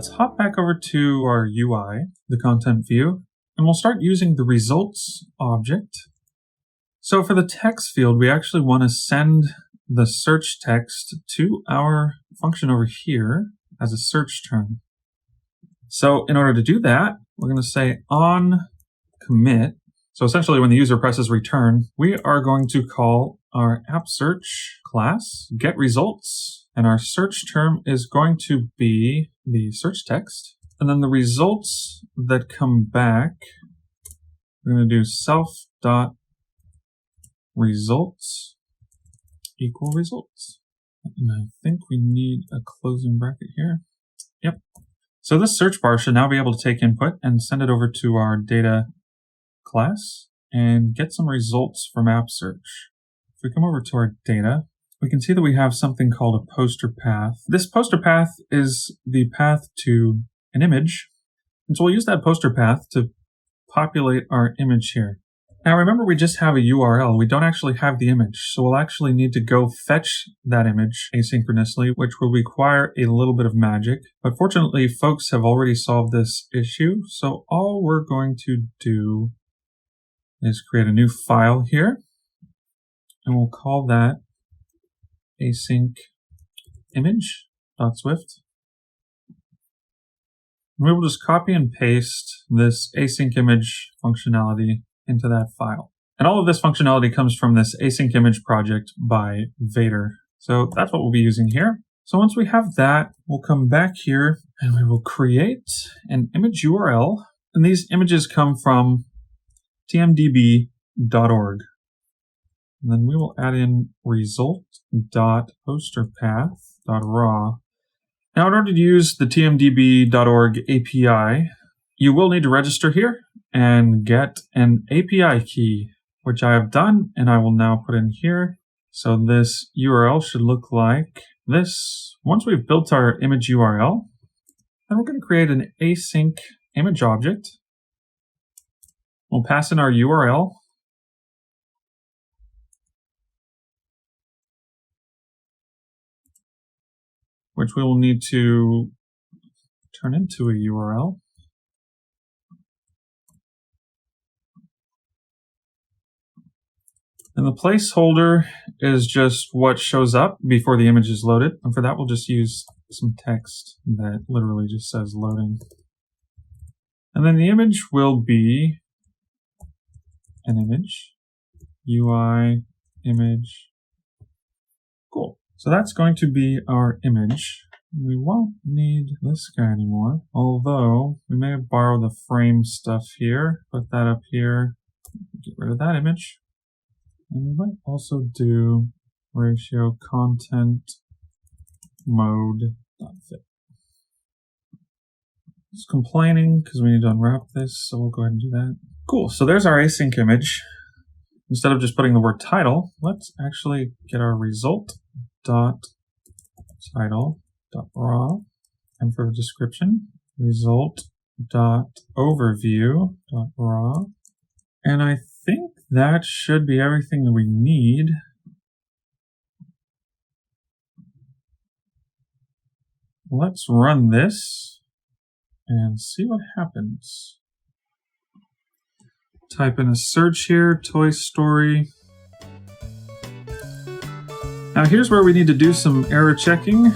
let's hop back over to our UI, the content view, and we'll start using the results object. So for the text field, we actually want to send the search text to our function over here as a search term. So in order to do that, we're going to say on commit. So essentially when the user presses return, we are going to call our app search class, get results, and our search term is going to be the search text. And then the results that come back, we're going to do self.results equal results. And I think we need a closing bracket here. Yep. So this search bar should now be able to take input and send it over to our data class and get some results from app search. If we come over to our data, we can see that we have something called a poster path. This poster path is the path to an image. And so we'll use that poster path to populate our image here. Now remember, we just have a URL. We don't actually have the image. So we'll actually need to go fetch that image asynchronously, which will require a little bit of magic. But fortunately, folks have already solved this issue. So all we're going to do is create a new file here. And we'll call that async image.swift. We will just copy and paste this async image functionality into that file. And all of this functionality comes from this async image project by Vader. So that's what we'll be using here. So once we have that, we'll come back here and we will create an image URL. And these images come from tmdb.org. And then we will add in result.posterpath.raw. Now, in order to use the tmdb.org API, you will need to register here and get an API key, which I have done, and I will now put in here. So this URL should look like this. Once we've built our image URL, then we're going to create an async image object. We'll pass in our URL. Which we will need to turn into a URL. And the placeholder is just what shows up before the image is loaded. And for that, we'll just use some text that literally just says loading. And then the image will be an image, UI, image. Cool. So that's going to be our image. We won't need this guy anymore, although we may borrow the frame stuff here, put that up here, get rid of that image. And we might also do ratio content mode.fit. It's complaining because we need to unwrap this, so we'll go ahead and do that. Cool, so there's our async image. Instead of just putting the word title, let's actually get our result.title.raw, and for the description, result.overview.raw. And I think that should be everything that we need. Let's run this and see what happens. Type in a search here, Toy Story. Now here's where we need to do some error checking.